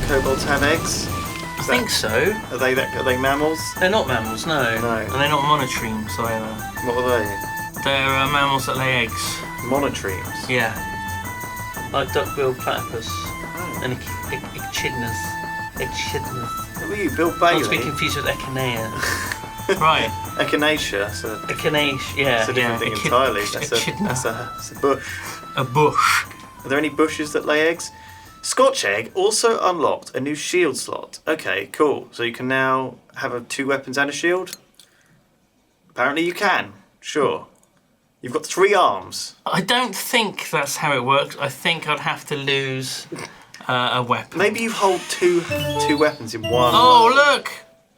kobolds have eggs? I think so. Are they mammals? They're not mammals, no. No. And they're not monotremes either. What are they? They're mammals that lay eggs. Monotremes? Yeah. Like duck-billed platypus Oh. and echidnas. Echidnas. Who are you, Bill Bailey? Not to be confused with echinacea. Right. Echinacea. So Echinacea, yeah. that's a different thing entirely. That's a bush. A bush. Are there any bushes that lay eggs? Scotchegg also unlocked a new shield slot. Okay, cool. So you can now have 2 weapons and a shield? Apparently you can. Sure. You've got 3 arms. I don't think that's how it works. I think I'd have to lose a weapon. Maybe you hold two weapons in one. Oh, look!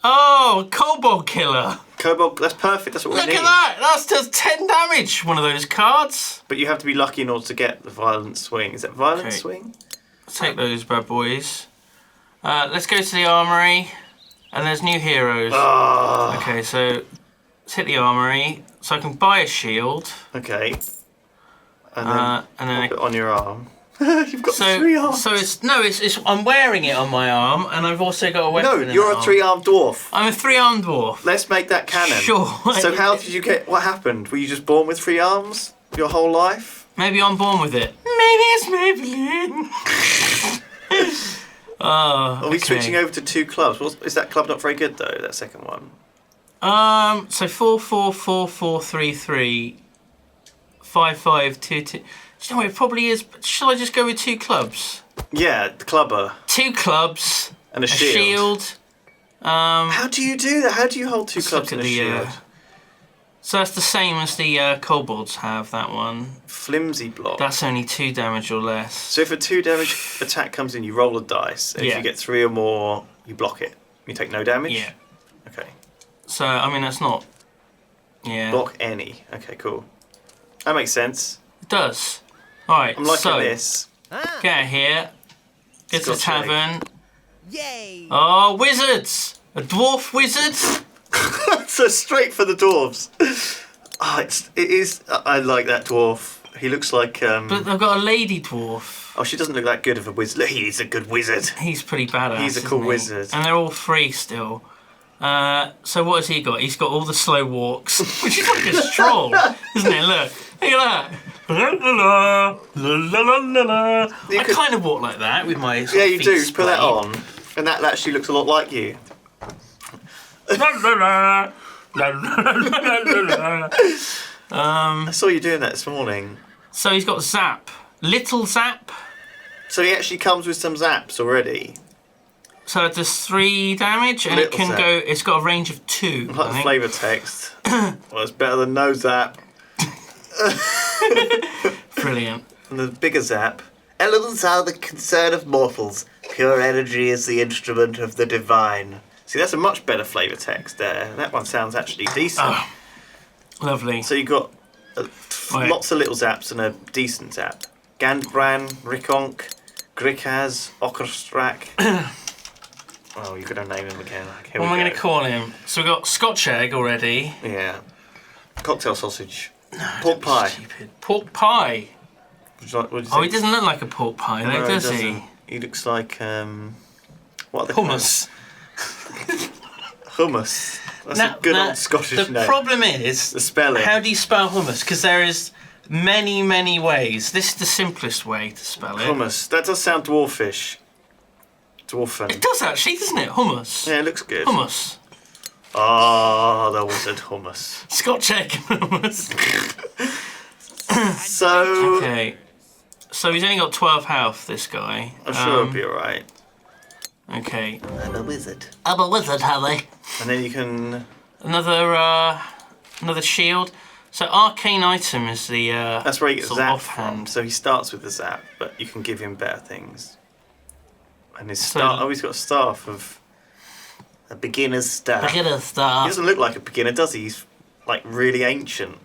Oh, kobold killer. Kobold, that's perfect. That's what we need. Look at that! That does 10 damage, one of those cards. But you have to be lucky in order to get the violent swing. Is that violent Okay. swing? Take those bad boys. Let's go to the armory. And there's new heroes. Oh. Okay, so let's hit the armory. So I can buy a shield. Okay. And then put it on your arm. You've got 3 arms. So it's I'm wearing it on my arm, and I've also got a weapon. No, in you're the a 3-armed dwarf. I'm a 3-armed dwarf. Let's make that canon. Sure. So how did you get? What happened? Were you just born with 3 arms your whole life? Maybe I'm born with it. Maybe it's Maybelline. Are we switching over to 2 clubs? Is that club not very good though? That second one. So 4 4 4 4 3 3 5 5 2 2. Do you know what it probably is? Shall I just go with 2 clubs? Yeah, the clubber. 2 clubs And a shield. How do you do that? How do you hold 2 clubs and a shield? So that's the same as the kobolds have, that one. Flimsy block. That's only 2 damage or less. So if a 2 damage attack comes in, you roll a dice. And if you get 3 or more, you block it. You take no damage? Yeah. Okay. So, I mean, that's not... Yeah. Block any. Okay, cool. That makes sense. It does. Alright, I'm liking this. Get out of here. Get to the Scotchegg. tavern. Yay! Oh, wizards! A dwarf wizard? So straight for the dwarves. Oh, it is. I like that dwarf. He looks like. But I've got a lady dwarf. Oh, she doesn't look that good of a wizard. Look, he's a good wizard. He's pretty badass. He's a cool isn't he? wizard. And they're all free still. So what has he got? He's got all the slow walks, which is like a stroll, isn't it? Look at that. I kind of walk like that with my Yeah, you feet do. splayed. Put that on, and that actually looks a lot like you. I saw you doing that this morning. So he's got zap, little zap. So he actually comes with some zaps already. So it does 3 damage, and Little it can zap. go. It's got a range of 2. I like the flavour text. Well, it's better than no zap. Brilliant. And the bigger zap. Elements are the concern of mortals. Pure energy is the instrument of the divine. See, that's a much better flavour text there. That one sounds actually decent. Oh, lovely. So you've got lots of little zaps and a decent zap. Gandbran, Rickonk, Grikaz, Okerstrak. Oh, you're going to name him again. Here What am I we going to call him? So we've got Scotchegg already. Yeah. Cocktail sausage. Pork pie. Stupid. Pork pie. What do you Oh, he think? doesn't look like a pork pie, though, No, does he? doesn't. He looks like, what are they Hummus. called? Hummus. That's a good old Scottish the name. problem is, The spelling. how do you spell hummus? Because there is many, many ways. This is the simplest way to spell it. Hummus. That does sound dwarfish. Dwarfen. It does actually, doesn't it? Hummus. Yeah, it looks good. Hummus. Oh, the wizard hummus. Scotchegg hummus. So, Okay. So he's only got 12 health, this guy. I'm sure it'll be alright. Okay. I'm a wizard. I'm a wizard, Harry. And then you can... Another shield. So arcane item is the That's where you get sort of zap offhand. from. So he starts with the zap, but you can give him better things. And his So- staff... Oh, he's got a staff of... A beginner's staff. Beginner He star. doesn't look like a beginner, does he? He's, like, really ancient.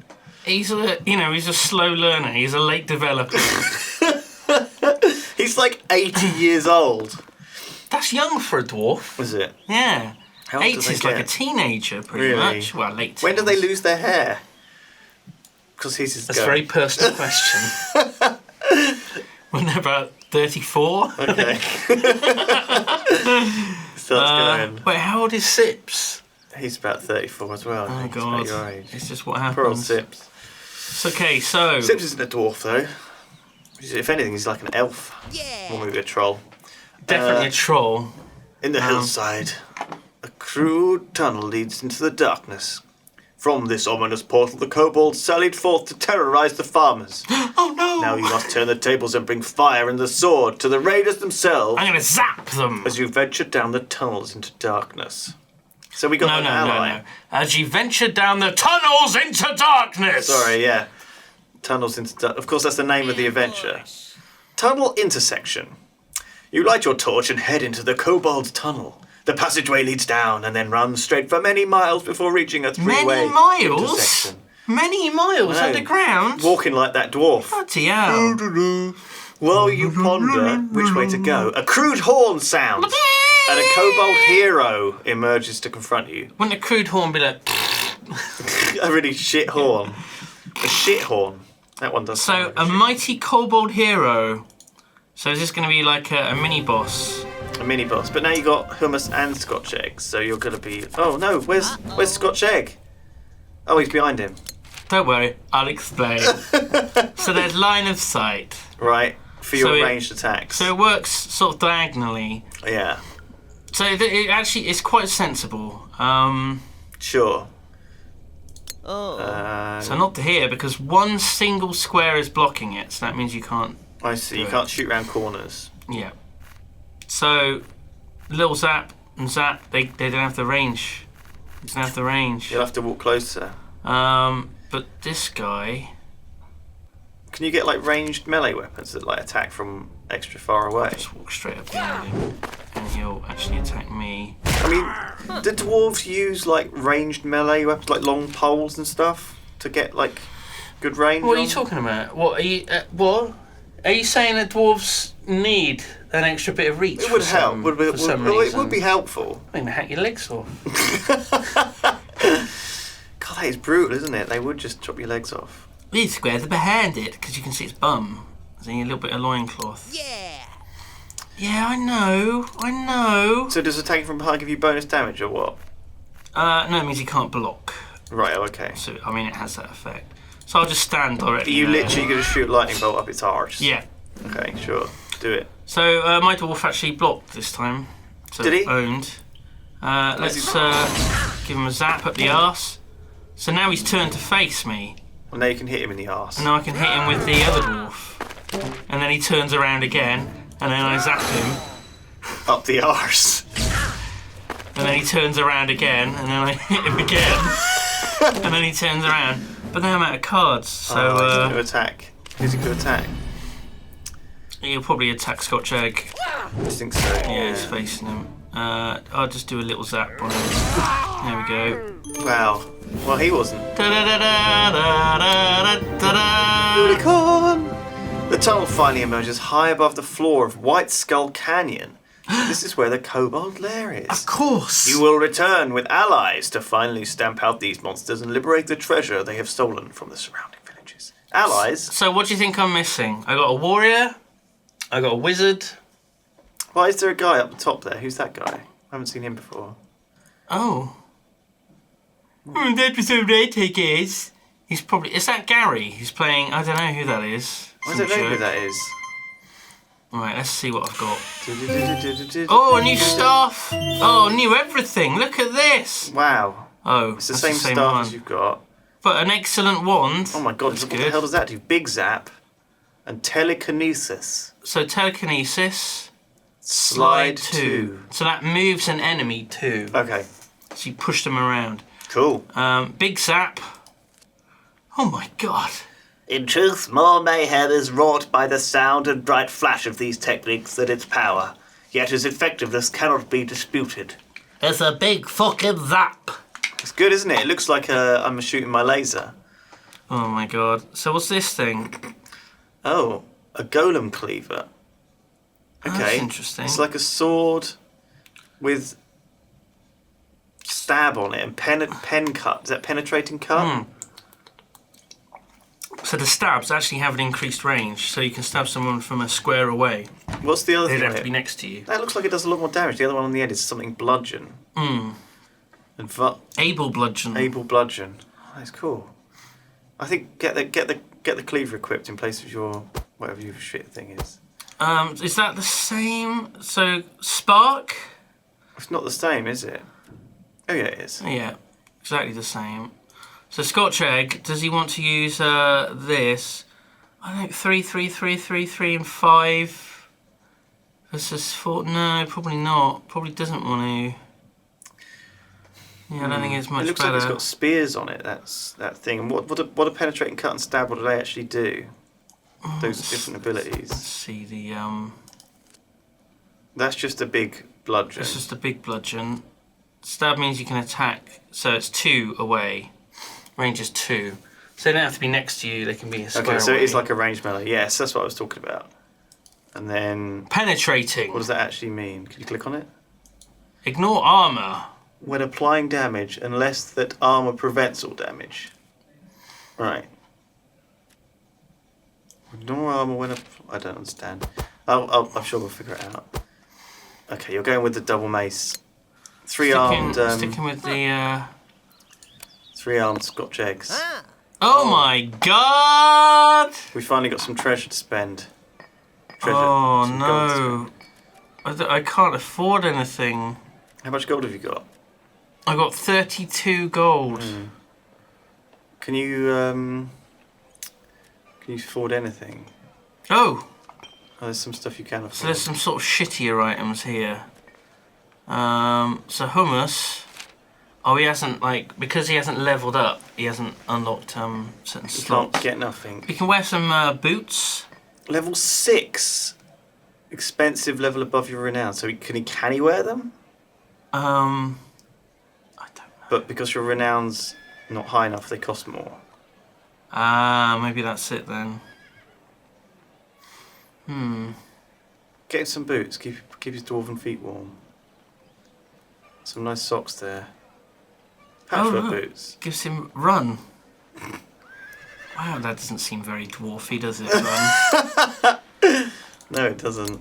He's a slow learner. He's a late developer. He's like 80 years old. That's young for a dwarf. Is it? Yeah. How old do 80 they is like a get? teenager, pretty Really? much. Well, late. When do they teens. lose their hair? Because he's his That's a goat. very personal question. When they're about 34. Okay. Starts going. Wait, how old is Sips? He's about 34 as well. Oh He's God, about your age. it's just what happens. Poor old Sips. It's okay, so... Sips isn't a dwarf though. If anything, he's like an elf. Yeah. Or maybe a troll. Definitely a troll. In the hillside, a crude tunnel leads into the darkness. From this ominous portal, the kobolds sallied forth to terrorize the farmers. Oh no! Now you must turn the tables and bring fire and the sword to the raiders themselves. I'm gonna zap them! As you venture down the tunnels into darkness. So we got an ally. No. As you venture down the tunnels into darkness! Sorry, yeah. Tunnels into darkness. Of course, that's the name of the adventure. Tunnel intersection. You light your torch and head into the kobold tunnel. The passageway leads down and then runs straight for many miles before reaching a three-way intersection. Many miles underground? Walking like that dwarf. Bloody hell. While you ponder which way to go, a crude horn sounds, and a kobold hero emerges to confront you. Wouldn't a crude horn be like... A really shit horn. A shit horn. That one does sound So, like a mighty kobold hero. So is this going to be like a mini-boss? a mini boss. But now you got hummus and Scotchegg, so you're going to be... Oh no, where's Scotchegg? Oh, he's behind him. Don't worry, I'll explain. So there's line of sight. Right, for your ranged attacks. So it works sort of diagonally. Yeah. So it actually is quite sensible. Sure. So not to here, because one single square is blocking it, so that means you can't... I see, you can't shoot around corners. Yeah. So, little zap and zap, they don't have the range. They don't have the range. You'll have to walk closer. But this guy... Can you get like ranged melee weapons that like attack from extra far away? Just walk straight up behind him, and he'll actually attack me. I mean, do dwarves use like ranged melee weapons, like long poles and stuff, to get like good range? What are you talking about? What are you? What? Are you saying that dwarves need an extra bit of reach? It would help. It would be helpful. I'm gonna hack your legs off. God, that is brutal, isn't it? They would just chop your legs off. These squares are behind it because you can see its bum. There's a little bit of loincloth. Yeah. Yeah, I know. So does attacking from behind give you bonus damage or what? No, it means you can't block. Right. Oh, okay. So I mean, it has that effect. So I'll just stand directly. Are you there. literally going to shoot a lightning bolt up its arse? Yeah. Okay, sure. Do it. So my dwarf actually blocked this time. So Did he? Owned. Let's give him a zap up the arse. So now he's turned to face me. Well, now you can hit him in the arse. And now I can hit him with the other dwarf. And then he turns around again, and then I zap him. Up the arse. And then he turns around again, and then I hit him again. And then he turns around. But now I'm out of cards, so... he's going to attack. Who's he going to attack? He'll probably attack Scotchegg. I think so. Yeah, he's facing him. I'll just do a little zap on him. There we go. Wow. Well, he wasn't. Da-da-da-da-da-da-da-da. Unicorn! The tunnel finally emerges high above the floor of White Skull Canyon. This is where the kobold lair is. Of course! You will return with allies to finally stamp out these monsters and liberate the treasure they have stolen from the surrounding villages. Allies? So what do you think I'm missing? I got a warrior. I got a wizard. Why is there a guy up the top there? Who's that guy? I haven't seen him before. Oh. That was so I take it is. He's probably... Is that Gary? He's playing... I don't know who that is. I don't know who that is. Right, let's see what I've got. Oh, a new staff! Oh, new everything! Look at this! Wow. Oh, It's the that's same staff one. as you've got. But an excellent wand. Oh my god, That's what good. the hell does that do? Big Zap and Telekinesis. So telekinesis. Slide 2. So that moves an enemy 2. Okay, So you push them around. cool. Big zap. Oh my god. In truth, more mayhem is wrought by the sound and bright flash of these techniques than its power. Yet its effectiveness cannot be disputed. It's a big fucking zap. It's good, isn't it? It looks like I'm shooting my laser. Oh my god. So what's this thing? Oh, a golem cleaver. Oh, Okay. that's interesting. It's like a sword with stab on it and pen cut. Is that penetrating cut? So the stabs actually have an increased range, so you can stab someone from a square away. What's the other They'd thing? have on to be it? next to you. That looks like it does a lot more damage. The other one on the end is something bludgeon. Hmm. And Able bludgeon. able bludgeon. Oh, that's cool. I think get the cleaver equipped in place of your whatever your shit thing is. Is that the same? So spark? It's not the same, is it? Oh yeah, it is. Yeah, exactly the same. So Scotchegg, does he want to use this? I think 3, 3, 3, 3, 3, and 5 versus 4. No, probably not. Probably doesn't want to. Yeah, I don't think it's much It looks better. like it's got spears on it. That's that thing. And what a penetrating cut and stab? What do they actually do? Those different abilities. Let's see the That's just a big bludgeon. This is the big bludgeon. Stab means you can attack, so it's 2 away. Range is 2. So they don't have to be next to you, they can be a square Okay, so away. it is like a ranged melee. Yes, that's what I was talking about. And then... Penetrating. What does that actually mean? Can you click on it? Ignore armour. When applying damage, unless that armour prevents all damage. Right. Ignore armour when... I don't understand. I'm sure we'll figure it out. Okay, you're going with the double mace. Three-armed... Sticking with the... Three-armed Scotcheggs. Oh my god! We finally got some treasure to spend. Some gold to spend. No. I can't afford anything. How much gold have you got? I got 32 gold. Can you afford anything? Oh! Oh, there's some stuff you can afford. So there's some sort of shittier items here. So hummus. Oh, he hasn't, like, because he hasn't leveled up, he hasn't unlocked certain You slots. can't get nothing. You can wear some boots. Level 6. Expensive level above your renown. So can he wear them? I don't know. But because your renown's not high enough, they cost more. Maybe that's it then. Get him some boots. Keep his dwarven feet warm. Some nice socks there. Patchwork look. boots. Gives him run. Wow, that doesn't seem very dwarfy, does it, run? No, it doesn't.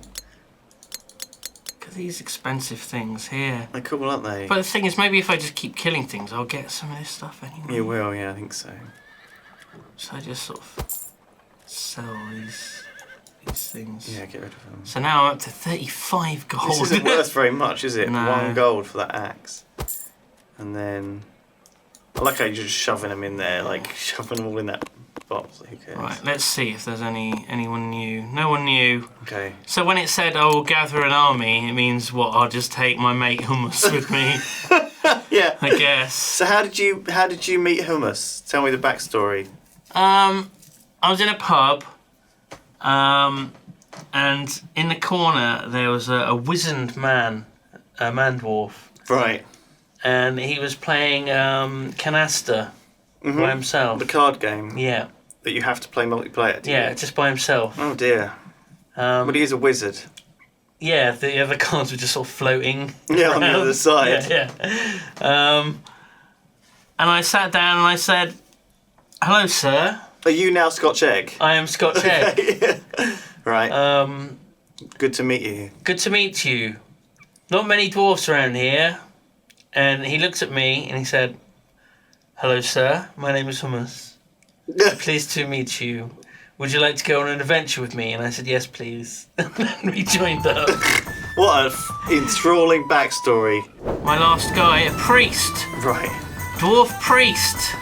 Look at these expensive things here. They're cool, aren't they? But the thing is, maybe if I just keep killing things, I'll get some of this stuff anyway. You will, yeah, I think so. So I just sort of sell these things. Yeah, get rid of them. So now I'm up to 35 gold. This isn't worth very much, is it? No. 1 gold for that axe. And then... I like how you're just shoving them in there, like shoving them all in that box. Who cares? Right, let's see if there's anyone new. No one new. Okay. So when it said, "Oh, gather an army," it means what? I'll just take my mate Hummus with me, Yeah. I guess. So how did you meet Hummus? Tell me the backstory. I was in a pub, and in the corner there was a wizened man, a man dwarf, Right. and he was playing canasta by himself. The card game Yeah, that you have to play multiplayer. Do yeah, you? just by himself. Oh dear. But he is a wizard. Yeah, the other cards were just sort of floating. Yeah, on the around. other side. Yeah. And I sat down and I said, "Hello, sir. Are you now Scotchegg? I am Scotchegg. Right. Good to meet you. Good to meet you. Not many dwarfs around here." And he looked at me and he said, "Hello, sir. My name is Hummus. Pleased to meet you. Would you like to go on an adventure with me?" And I said, "Yes, please." And then we joined up. What an enthralling backstory. My last guy, a priest. Right. Dwarf priest.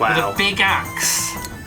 Wow. With a big axe.